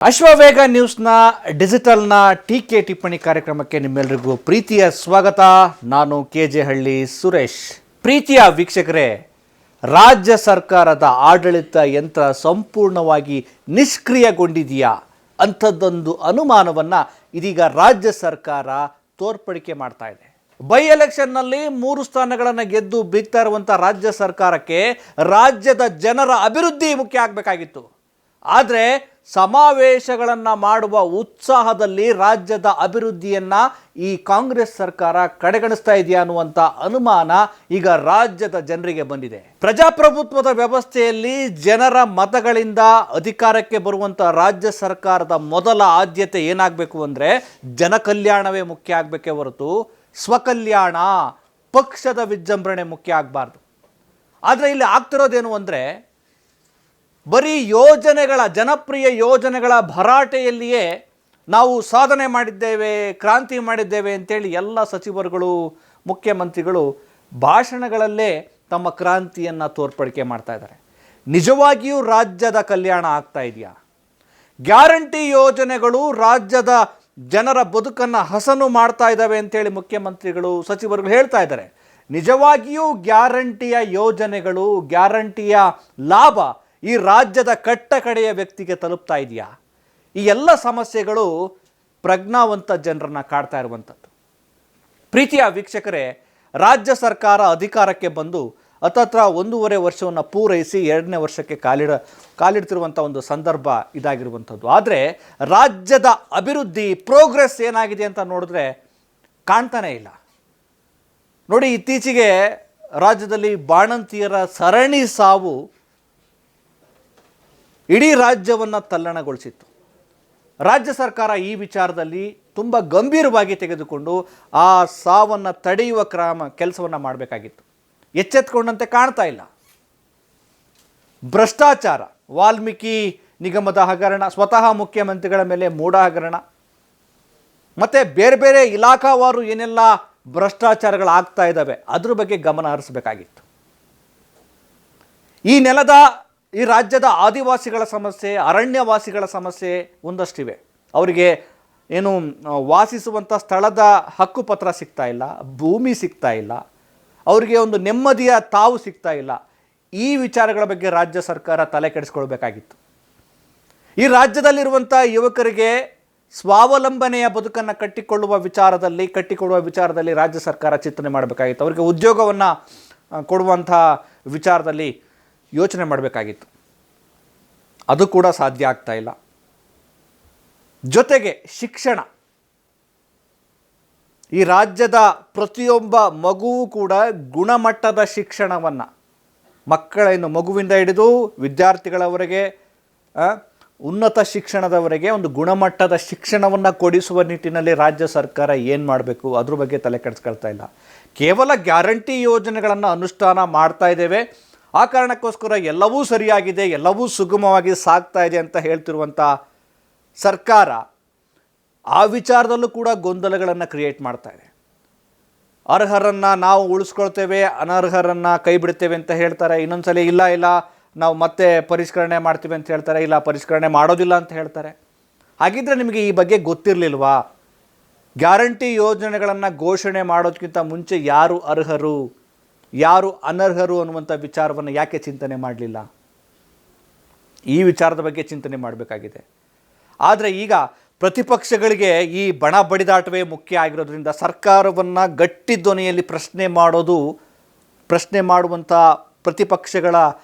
ಅಶ್ವವೇಗ ನ್ಯೂಸ್ನ ಡಿಜಿಟಲ್ನ ಟೀಕೆ ಟಿಪ್ಪಣಿ ಕಾರ್ಯಕ್ರಮಕ್ಕೆ ನಿಮ್ಮೆಲ್ಲರಿಗೂ ಪ್ರೀತಿಯ ಸ್ವಾಗತ. ನಾನು KJ ಹಳ್ಳಿ ಸುರೇಶ್. ಪ್ರೀತಿಯ ವೀಕ್ಷಕರೇ, ರಾಜ್ಯ ಸರ್ಕಾರದ ಆಡಳಿತ ಯಂತ್ರ ಸಂಪೂರ್ಣವಾಗಿ ನಿಷ್ಕ್ರಿಯಗೊಂಡಿದೆಯಾ ಅಂಥದ್ದೊಂದು ಅನುಮಾನವನ್ನು ಇದೀಗ ರಾಜ್ಯ ಸರ್ಕಾರ ತೋರ್ಪಡಿಕೆ ಮಾಡ್ತಾ ಇದೆ. ಬೈ ಎಲೆಕ್ಷನ್ನಲ್ಲಿ 3 ಸ್ಥಾನಗಳನ್ನು ಗೆದ್ದು ಬೀಗ್ತಾ ಇರುವಂಥ ರಾಜ್ಯ ಸರ್ಕಾರಕ್ಕೆ ರಾಜ್ಯದ ಜನರ ಅಭಿವೃದ್ಧಿ ಮುಖ್ಯ ಆಗಬೇಕಾಗಿತ್ತು. ಆದರೆ ಸಮಾವೇಶಗಳನ್ನು ಮಾಡುವ ಉತ್ಸಾಹದಲ್ಲಿ ರಾಜ್ಯದ ಅಭಿವೃದ್ಧಿಯನ್ನು ಈ ಕಾಂಗ್ರೆಸ್ ಸರ್ಕಾರ ಕಡೆಗಣಿಸ್ತಾ ಇದೆಯಾ ಅನ್ನುವಂಥ ಅನುಮಾನ ಈಗ ರಾಜ್ಯದ ಜನರಿಗೆ ಬಂದಿದೆ. ಪ್ರಜಾಪ್ರಭುತ್ವದ ವ್ಯವಸ್ಥೆಯಲ್ಲಿ ಜನರ ಮತಗಳಿಂದ ಅಧಿಕಾರಕ್ಕೆ ಬರುವಂಥ ರಾಜ್ಯ ಸರ್ಕಾರದ ಮೊದಲ ಆದ್ಯತೆ ಏನಾಗಬೇಕು ಅಂದರೆ ಜನ ಕಲ್ಯಾಣವೇ ಮುಖ್ಯ ಆಗಬೇಕೇ ಹೊರತು ಸ್ವಕಲ್ಯಾಣ, ಪಕ್ಷದ ವಿಜೃಂಭಣೆ ಮುಖ್ಯ ಆಗಬಾರ್ದು. ಆದರೆ ಇಲ್ಲಿ ಆಗ್ತಿರೋದೇನು ಅಂದರೆ ಬರೀ ಯೋಜನೆಗಳ, ಜನಪ್ರಿಯ ಯೋಜನೆಗಳ ಭರಾಟೆಯಲ್ಲಿಯೇ ನಾವು ಸಾಧನೆ ಮಾಡಿದ್ದೇವೆ, ಕ್ರಾಂತಿ ಮಾಡಿದ್ದೇವೆ ಅಂತೇಳಿ ಎಲ್ಲ ಸಚಿವರುಗಳು, ಮುಖ್ಯಮಂತ್ರಿಗಳು ಭಾಷಣಗಳಲ್ಲೇ ತಮ್ಮ ಕ್ರಾಂತಿಯನ್ನು ತೋರ್ಪಡಿಕೆ ಮಾಡ್ತಾ ಇದ್ದಾರೆ. ನಿಜವಾಗಿಯೂ ರಾಜ್ಯದ ಕಲ್ಯಾಣ ಆಗ್ತಾ ಇದೆಯಾ? ಗ್ಯಾರಂಟಿ ಯೋಜನೆಗಳು ರಾಜ್ಯದ ಜನರ ಬದುಕನ್ನು ಹಸನು ಮಾಡ್ತಾ ಇದ್ದಾವೆ ಅಂತೇಳಿ ಮುಖ್ಯಮಂತ್ರಿಗಳು, ಸಚಿವರುಗಳು ಹೇಳ್ತಾ ಇದ್ದಾರೆ. ನಿಜವಾಗಿಯೂ ಗ್ಯಾರಂಟಿಯ ಯೋಜನೆಗಳು, ಗ್ಯಾರಂಟಿಯ ಲಾಭ ಈ ರಾಜ್ಯದ ಕಟ್ಟ ಕಡೆಯ ವ್ಯಕ್ತಿಗೆ ತಲುಪ್ತಾ ಇದೆಯಾ? ಈ ಎಲ್ಲ ಸಮಸ್ಯೆಗಳು ಪ್ರಜ್ಞಾವಂತ ಜನರನ್ನು ಕಾಡ್ತಾ ಇರುವಂಥದ್ದು. ಪ್ರೀತಿಯ ವೀಕ್ಷಕರೇ, ರಾಜ್ಯ ಸರ್ಕಾರ ಅಧಿಕಾರಕ್ಕೆ ಬಂದು ಹತ್ತತ್ರ 1.5 ವರ್ಷವನ್ನು ಪೂರೈಸಿ 2ನೇ ವರ್ಷಕ್ಕೆ ಕಾಲಿಡ್ತಿರುವಂಥ ಒಂದು ಸಂದರ್ಭ ಇದಾಗಿರುವಂಥದ್ದು. ಆದರೆ ರಾಜ್ಯದ ಅಭಿವೃದ್ಧಿ, ಪ್ರೋಗ್ರೆಸ್ ಏನಾಗಿದೆ ಅಂತ ನೋಡಿದ್ರೆ ಕಾಣ್ತಾನೇ ಇಲ್ಲ. ನೋಡಿ, ಇತ್ತೀಚೆಗೆ ರಾಜ್ಯದಲ್ಲಿ ಬಾಣಂತಿಯರ ಸರಣಿ ಸಾವು ಇಡೀ ರಾಜ್ಯವನ್ನು ತಲ್ಲಣಗೊಳಿಸಿತ್ತು. ರಾಜ್ಯ ಸರ್ಕಾರ ಈ ವಿಚಾರದಲ್ಲಿ ತುಂಬ ಗಂಭೀರವಾಗಿ ತೆಗೆದುಕೊಂಡು ಆ ಸಾವನ್ನು ತಡೆಯುವ ಕೆಲಸವನ್ನು ಮಾಡಬೇಕಾಗಿತ್ತು. ಎಚ್ಚೆತ್ತುಕೊಂಡಂತೆ ಕಾಣ್ತಾ ಇಲ್ಲ. ಭ್ರಷ್ಟಾಚಾರ, ವಾಲ್ಮೀಕಿ ನಿಗಮದ ಹಗರಣ, ಸ್ವತಃ ಮುಖ್ಯಮಂತ್ರಿಗಳ ಮೇಲೆ ಮೂಢ ಹಗರಣ, ಮತ್ತು ಬೇರೆ ಬೇರೆ ಇಲಾಖಾವಾರು ಏನೆಲ್ಲ ಭ್ರಷ್ಟಾಚಾರಗಳಾಗ್ತಾ ಇದ್ದಾವೆ ಅದ್ರ ಬಗ್ಗೆ ಗಮನ ಹರಿಸಬೇಕಾಗಿತ್ತು. ಈ ರಾಜ್ಯದ ಆದಿವಾಸಿಗಳ ಸಮಸ್ಯೆ, ಅರಣ್ಯವಾಸಿಗಳ ಸಮಸ್ಯೆ ಒಂದಷ್ಟಿವೆ. ಅವರಿಗೆ ಏನು ವಾಸಿಸುವಂಥ ಸ್ಥಳದ ಹಕ್ಕುಪತ್ರ ಸಿಗ್ತಾ ಇಲ್ಲ, ಭೂಮಿ ಸಿಗ್ತಾ ಇಲ್ಲ, ಅವರಿಗೆ ಒಂದು ನೆಮ್ಮದಿಯ ತಾವು ಸಿಗ್ತಾ ಇಲ್ಲ. ಈ ವಿಚಾರಗಳ ಬಗ್ಗೆ ರಾಜ್ಯ ಸರ್ಕಾರ ತಲೆ ಕೆಡಿಸ್ಕೊಳ್ಬೇಕಾಗಿತ್ತು. ಈ ರಾಜ್ಯದಲ್ಲಿರುವಂಥ ಯುವಕರಿಗೆ ಸ್ವಾವಲಂಬನೆಯ ಬದುಕನ್ನು ಕಟ್ಟಿಕೊಡುವ ವಿಚಾರದಲ್ಲಿ ರಾಜ್ಯ ಸರ್ಕಾರ ಚಿಂತನೆ ಮಾಡಬೇಕಾಗಿತ್ತು. ಅವರಿಗೆ ಉದ್ಯೋಗವನ್ನು ಕೊಡುವಂಥ ವಿಚಾರದಲ್ಲಿ ಯೋಚನೆ ಮಾಡಬೇಕಾಗಿತ್ತು. ಅದು ಕೂಡ ಸಾಧ್ಯ ಆಗ್ತಾ ಇಲ್ಲ. ಜೊತೆಗೆ ಶಿಕ್ಷಣ, ಈ ರಾಜ್ಯದ ಪ್ರತಿಯೊಬ್ಬ ಮಗುವೂ ಕೂಡ ಗುಣಮಟ್ಟದ ಶಿಕ್ಷಣವನ್ನು, ಮಗುವಿಂದ ಹಿಡಿದು ವಿದ್ಯಾರ್ಥಿಗಳವರೆಗೆ, ಉನ್ನತ ಶಿಕ್ಷಣದವರೆಗೆ ಒಂದು ಗುಣಮಟ್ಟದ ಶಿಕ್ಷಣವನ್ನು ಕೊಡಿಸುವ ನಿಟ್ಟಿನಲ್ಲಿ ರಾಜ್ಯ ಸರ್ಕಾರ ಏನು ಮಾಡಬೇಕು ಅದ್ರ ಬಗ್ಗೆ ತಲೆ ಕೆಡಿಸ್ಕೊಳ್ತಾ ಇಲ್ಲ. ಕೇವಲ ಗ್ಯಾರಂಟಿ ಯೋಜನೆಗಳನ್ನು ಅನುಷ್ಠಾನ ಮಾಡ್ತಾ ಇದ್ದೇವೆ, ಆ ಕಾರಣಕ್ಕೋಸ್ಕರ ಎಲ್ಲವೂ ಸರಿಯಾಗಿದೆ, ಎಲ್ಲವೂ ಸುಗಮವಾಗಿ ಸಾಗ್ತಾ ಇದೆ ಅಂತ ಹೇಳ್ತಿರುವಂಥ ಸರ್ಕಾರ ಆ ವಿಚಾರದಲ್ಲೂ ಕೂಡ ಗೊಂದಲಗಳನ್ನು ಕ್ರಿಯೇಟ್ ಮಾಡ್ತಾ ಇದೆ. ಅರ್ಹರನ್ನು ನಾವು ಉಳಿಸ್ಕೊಳ್ತೇವೆ, ಅನರ್ಹರನ್ನು ಕೈ ಬಿಡ್ತೇವೆ ಅಂತ ಹೇಳ್ತಾರೆ. ಇನ್ನೊಂದ್ಸಲ ಇಲ್ಲ ನಾವು ಮತ್ತೆ ಪರಿಷ್ಕರಣೆ ಮಾಡ್ತೀವಿ ಅಂತ ಹೇಳ್ತಾರೆ, ಇಲ್ಲ ಪರಿಷ್ಕರಣೆ ಮಾಡೋದಿಲ್ಲ ಅಂತ ಹೇಳ್ತಾರೆ. ಹಾಗಿದ್ರೆ ನಿಮಗೆ ಈ ಬಗ್ಗೆ ಗೊತ್ತಿರಲಿಲ್ವಾ? ಗ್ಯಾರಂಟಿ ಯೋಜನೆಗಳನ್ನು ಘೋಷಣೆ ಮಾಡೋದಕ್ಕಿಂತ ಮುಂಚೆ ಯಾರು ಅರ್ಹರು, ಯಾರು ಅನರ್ಹರು ಅನ್ನುವಂಥ ವಿಚಾರವನ್ನು ಯಾಕೆ ಚಿಂತನೆ ಮಾಡಲಿಲ್ಲ? ಈ ವಿಚಾರದ ಬಗ್ಗೆ ಚಿಂತನೆ ಮಾಡಬೇಕಾಗಿದೆ. ಆದರೆ ಈಗ ಪ್ರತಿಪಕ್ಷಗಳಿಗೆ ಈ ಬಣ ಬಡಿದಾಟವೇ ಮುಖ್ಯ ಆಗಿರೋದ್ರಿಂದ ಸರ್ಕಾರವನ್ನು ಗಟ್ಟಿ ಧ್ವನಿಯಲ್ಲಿ ಪ್ರಶ್ನೆ ಮಾಡುವಂಥ ಪ್ರತಿಪಕ್ಷಗಳ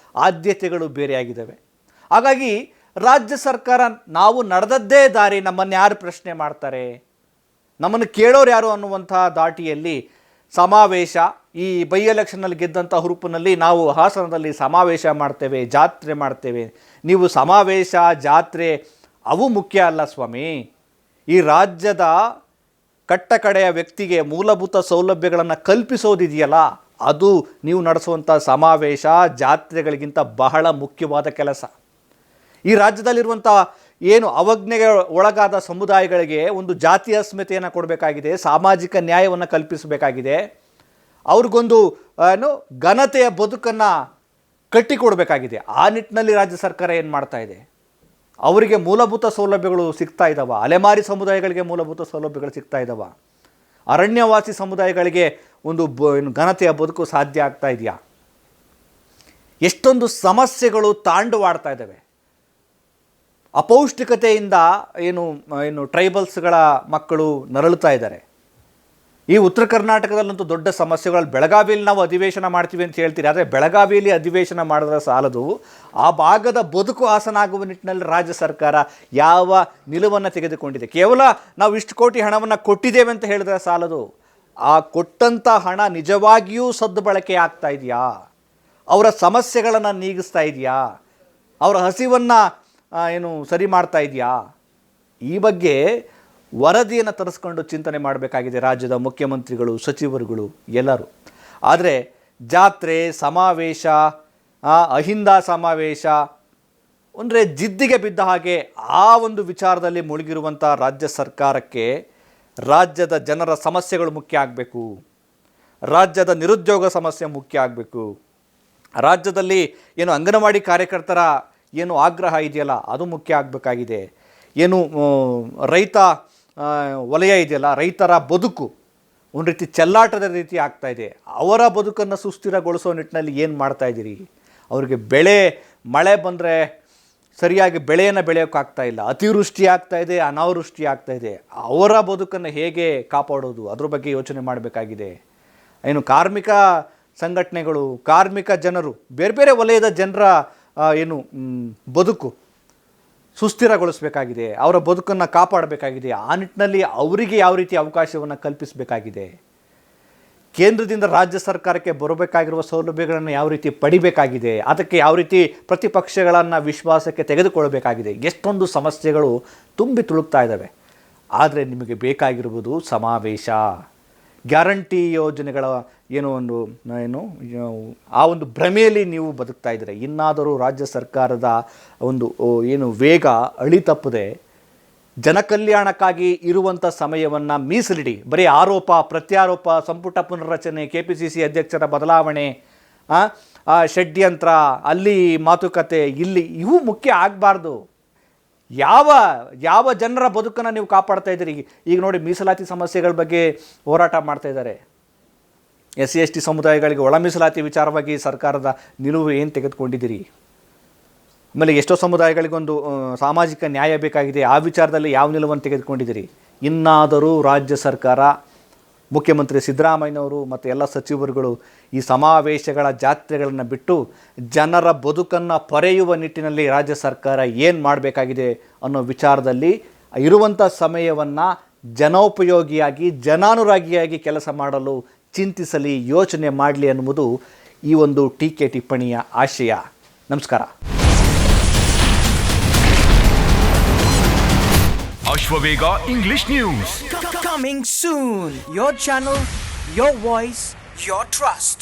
ಆದ್ಯತೆಗಳು ಬೇರೆಯಾಗಿದ್ದಾವೆ. ಹಾಗಾಗಿ ರಾಜ್ಯ ಸರ್ಕಾರ ನಾವು ನಡೆದದ್ದೇ ದಾರಿ, ನಮ್ಮನ್ನು ಯಾರು ಪ್ರಶ್ನೆ ಮಾಡ್ತಾರೆ, ನಮ್ಮನ್ನು ಕೇಳೋರು ಯಾರು ಅನ್ನುವಂಥ ದಾಟಿಯಲ್ಲಿ ಸಮಾವೇಶ, ಈ ಬೈ ಎಲೆಕ್ಷನ್ನಲ್ಲಿ ಗೆದ್ದಂಥ ಹುರುಪಿನಲ್ಲಿ ನಾವು ಹಾಸನದಲ್ಲಿ ಸಮಾವೇಶ ಮಾಡ್ತೇವೆ, ಜಾತ್ರೆ ಮಾಡ್ತೇವೆ. ನೀವು ಸಮಾವೇಶ, ಜಾತ್ರೆ ಅವು ಮುಖ್ಯ ಅಲ್ಲ ಸ್ವಾಮಿ. ಈ ರಾಜ್ಯದ ಕಟ್ಟ ಕಡೆಯ ವ್ಯಕ್ತಿಗೆ ಮೂಲಭೂತ ಸೌಲಭ್ಯಗಳನ್ನು ಕಲ್ಪಿಸೋದಿದೆಯಲ್ಲ, ಅದು ನೀವು ನಡೆಸುವಂಥ ಸಮಾವೇಶ, ಜಾತ್ರೆಗಳಿಗಿಂತ ಬಹಳ ಮುಖ್ಯವಾದ ಕೆಲಸ. ಈ ರಾಜ್ಯದಲ್ಲಿರುವಂಥ ಏನು ಅವಜ್ಞೆಗೆ ಒಳಗಾದ ಸಮುದಾಯಗಳಿಗೆ ಒಂದು ಜಾತಿ ಅಸ್ಮಿತೆಯನ್ನು ಕೊಡಬೇಕಾಗಿದೆ, ಸಾಮಾಜಿಕ ನ್ಯಾಯವನ್ನು ಕಲ್ಪಿಸಬೇಕಾಗಿದೆ, ಅವ್ರಿಗೊಂದು ಘನತೆಯ ಬದುಕನ್ನು ಕಟ್ಟಿಕೊಡಬೇಕಾಗಿದೆ. ಆ ನಿಟ್ಟಿನಲ್ಲಿ ರಾಜ್ಯ ಸರ್ಕಾರ ಏನು ಮಾಡ್ತಾ ಇದೆ? ಅವರಿಗೆ ಮೂಲಭೂತ ಸೌಲಭ್ಯಗಳು ಸಿಗ್ತಾ ಇದ್ದಾವ? ಅಲೆಮಾರಿ ಸಮುದಾಯಗಳಿಗೆ ಮೂಲಭೂತ ಸೌಲಭ್ಯಗಳು ಸಿಗ್ತಾ ಇದ್ದಾವ? ಅರಣ್ಯವಾಸಿ ಸಮುದಾಯಗಳಿಗೆ ಒಂದು ಘನತೆಯ ಬದುಕು ಸಾಧ್ಯ ಆಗ್ತಾ ಇದೆಯಾ? ಎಷ್ಟೊಂದು ಸಮಸ್ಯೆಗಳು ತಾಂಡವಾಡ್ತಾ ಇದ್ದಾವೆ. ಅಪೌಷ್ಟಿಕತೆಯಿಂದ ಏನು ಟ್ರೈಬಲ್ಸ್ಗಳ ಮಕ್ಕಳು ನರಳುತ್ತಾ ಇದ್ದಾರೆ. ಈ ಉತ್ತರ ಕರ್ನಾಟಕದಲ್ಲಂತೂ ದೊಡ್ಡ ಸಮಸ್ಯೆಗಳು. ಬೆಳಗಾವಿಯಲ್ಲಿ ನಾವು ಅಧಿವೇಶನ ಮಾಡ್ತೀವಿ ಅಂತ ಹೇಳ್ತೀರಿ, ಆದರೆ ಬೆಳಗಾವಿಯಲ್ಲಿ ಅಧಿವೇಶನ ಮಾಡಿದ್ರೆ ಸಾಲದು, ಆ ಭಾಗದ ಬದುಕು ಹಾಸನಾಗುವ ನಿಟ್ಟಿನಲ್ಲಿ ರಾಜ್ಯ ಸರ್ಕಾರ ಯಾವ ನಿಲುವನ್ನು ತೆಗೆದುಕೊಂಡಿದೆ? ಕೇವಲ ನಾವು ಇಷ್ಟು ಕೋಟಿ ಹಣವನ್ನು ಕೊಟ್ಟಿದ್ದೇವೆ ಅಂತ ಹೇಳಿದ್ರೆ ಸಾಲದು, ಆ ಕೊಟ್ಟಂಥ ಹಣ ನಿಜವಾಗಿಯೂ ಸದ್ಬಳಕೆ ಆಗ್ತಾ ಇದೆಯಾ? ಅವರ ಸಮಸ್ಯೆಗಳನ್ನು ನೀಗಿಸ್ತಾ ಇದೆಯಾ? ಅವರ ಹಸಿವನ್ನು ಸರಿ ಮಾಡ್ತಾ ಇದೆಯಾ? ಈ ಬಗ್ಗೆ ವರದಿಯನ್ನು ತರಿಸ್ಕೊಂಡು ಚಿಂತನೆ ಮಾಡಬೇಕಾಗಿದೆ ರಾಜ್ಯದ ಮುಖ್ಯಮಂತ್ರಿಗಳು, ಸಚಿವರುಗಳು ಎಲ್ಲರೂ. ಆದರೆ ಜಾತ್ರೆ, ಸಮಾವೇಶ, ಅಹಿಂದ ಸಮಾವೇಶ ಅಂದರೆ ಜಿದ್ದಿಗೆ ಬಿದ್ದ ಹಾಗೆ ಆ ಒಂದು ವಿಚಾರದಲ್ಲಿ ಮುಳುಗಿರುವಂಥ ರಾಜ್ಯ ಸರ್ಕಾರಕ್ಕೆ ರಾಜ್ಯದ ಜನರ ಸಮಸ್ಯೆಗಳು ಮುಖ್ಯ ಆಗಬೇಕು, ರಾಜ್ಯದ ನಿರುದ್ಯೋಗ ಸಮಸ್ಯೆ ಮುಖ್ಯ ಆಗಬೇಕು, ರಾಜ್ಯದಲ್ಲಿ ಅಂಗನವಾಡಿ ಕಾರ್ಯಕರ್ತರ ಆಗ್ರಹ ಇದೆಯಲ್ಲ ಅದು ಮುಖ್ಯ ಆಗಬೇಕಾಗಿದೆ, ರೈತ ವಲಯ ಇದೆಯಲ್ಲ, ರೈತರ ಬದುಕು ಒಂದು ರೀತಿ ಚೆಲ್ಲಾಟದ ರೀತಿ ಆಗ್ತಾ ಇದೆ. ಅವರ ಬದುಕನ್ನು ಸುಸ್ಥಿರಗೊಳಿಸೋ ನಿಟ್ಟಿನಲ್ಲಿ ಏನು ಮಾಡ್ತಾ ಇದ್ದೀರಿ? ಅವರಿಗೆ ಮಳೆ ಬಂದರೆ ಸರಿಯಾಗಿ ಬೆಳೆಯನ್ನು ಬೆಳೆಯೋಕ್ಕಾಗ್ತಾ ಇಲ್ಲ, ಅತಿವೃಷ್ಟಿ ಆಗ್ತಾ ಇದೆ, ಅನಾವೃಷ್ಟಿ ಆಗ್ತಾ ಇದೆ. ಅವರ ಬದುಕನ್ನು ಹೇಗೆ ಕಾಪಾಡೋದು ಅದ್ರ ಬಗ್ಗೆ ಯೋಚನೆ ಮಾಡಬೇಕಾಗಿದೆ. ಕಾರ್ಮಿಕ ಸಂಘಟನೆಗಳು, ಕಾರ್ಮಿಕ ಜನರು, ಬೇರೆ ಬೇರೆ ವಲಯದ ಜನರ ಬದುಕು ಸುಸ್ಥಿರಗೊಳಿಸಬೇಕಾಗಿದೆ, ಅವರ ಬದುಕನ್ನು ಕಾಪಾಡಬೇಕಾಗಿದೆ. ಆ ನಿಟ್ಟಿನಲ್ಲಿ ಅವರಿಗೆ ಯಾವ ರೀತಿ ಅವಕಾಶವನ್ನು ಕಲ್ಪಿಸಬೇಕಾಗಿದೆ? ಕೇಂದ್ರದಿಂದ ರಾಜ್ಯ ಸರ್ಕಾರಕ್ಕೆ ಬರಬೇಕಾಗಿರುವ ಸೌಲಭ್ಯಗಳನ್ನು ಯಾವ ರೀತಿ ಪಡಿಬೇಕಾಗಿದೆ? ಅದಕ್ಕೆ ಯಾವ ರೀತಿ ಪ್ರತಿಪಕ್ಷಗಳನ್ನು ವಿಶ್ವಾಸಕ್ಕೆ ತೆಗೆದುಕೊಳ್ಳಬೇಕಾಗಿದೆ? ಎಷ್ಟೊಂದು ಸಮಸ್ಯೆಗಳು ತುಂಬಿ ತುಳುಕ್ತಾ ಇದ್ದಾವೆ. ಆದರೆ ನಿಮಗೆ ಬೇಕಾಗಿರುವುದು ಸಮಾವೇಶ, ಗ್ಯಾರಂಟಿ ಯೋಜನೆಗಳ ಆ ಒಂದು ಭ್ರಮೆಯಲ್ಲಿ ನೀವು ಬದುಕ್ತಾ ಇದ್ದೀರ. ಇನ್ನಾದರೂ ರಾಜ್ಯ ಸರ್ಕಾರದ ವೇಗ ಅಳಿತಪ್ಪದೆ ಜನಕಲ್ಯಾಣಕ್ಕಾಗಿ ಇರುವಂಥ ಸಮಯವನ್ನು ಮೀಸಲಿಡಿ. ಬರೀ ಆರೋಪ ಪ್ರತ್ಯಾರೋಪ, ಸಂಪುಟ ಪುನರ್ರಚನೆ, KPCC ಅಧ್ಯಕ್ಷರ ಬದಲಾವಣೆ, ಷಡ್ಯಂತ್ರ, ಅಲ್ಲಿ ಮಾತುಕತೆ, ಇಲ್ಲಿ ಇವು ಮುಖ್ಯ ಆಗಬಾರ್ದು. ಯಾವ ಜನರ ಬದುಕನ್ನು ನೀವು ಕಾಪಾಡ್ತಾ ಇದ್ದೀರಿ? ಈಗ ನೋಡಿ, ಮೀಸಲಾತಿ ಸಮಸ್ಯೆಗಳ ಬಗ್ಗೆ ಹೋರಾಟ ಮಾಡ್ತಾ ಇದ್ದಾರೆ. SC ST ಸಮುದಾಯಗಳಿಗೆ ಒಳ ಮೀಸಲಾತಿ ವಿಚಾರವಾಗಿ ಸರ್ಕಾರದ ನಿಲುವು ಏನು ತೆಗೆದುಕೊಂಡಿದ್ದೀರಿ? ಆಮೇಲೆ ಎಷ್ಟೋ ಸಮುದಾಯಗಳಿಗೊಂದು ಸಾಮಾಜಿಕ ನ್ಯಾಯ ಬೇಕಾಗಿದೆ, ಆ ವಿಚಾರದಲ್ಲಿ ಯಾವ ನಿಲುವನ್ನು ತೆಗೆದುಕೊಂಡಿದ್ದೀರಿ? ಇನ್ನಾದರೂ ರಾಜ್ಯ ಸರ್ಕಾರ, ಮುಖ್ಯಮಂತ್ರಿ ಸಿದ್ದರಾಮಯ್ಯನವರು ಮತ್ತು ಎಲ್ಲ ಸಚಿವರುಗಳು ಈ ಸಮಾವೇಶಗಳ ಜಾತ್ರೆಗಳನ್ನು ಬಿಟ್ಟು ಜನರ ಬದುಕನ್ನು ಪೊರೆಯುವ ನಿಟ್ಟಿನಲ್ಲಿ ರಾಜ್ಯ ಸರ್ಕಾರ ಏನು ಮಾಡಬೇಕಾಗಿದೆ ಅನ್ನೋ ವಿಚಾರದಲ್ಲಿ ಇರುವಂಥ ಸಮಯವನ್ನು ಜನೋಪಯೋಗಿಯಾಗಿ, ಜನಾನುರಾಗಿಯಾಗಿ ಕೆಲಸ ಮಾಡಲು ಚಿಂತಿಸಲಿ, ಯೋಚನೆ ಮಾಡಲಿ ಅನ್ನುವುದು ಈ ಒಂದು ಟೀಕೆ ಟಿಪ್ಪಣಿಯ ಆಶಯ. ನಮಸ್ಕಾರ. Ashwavega English News. Coming soon. Your channel, your voice, your trust.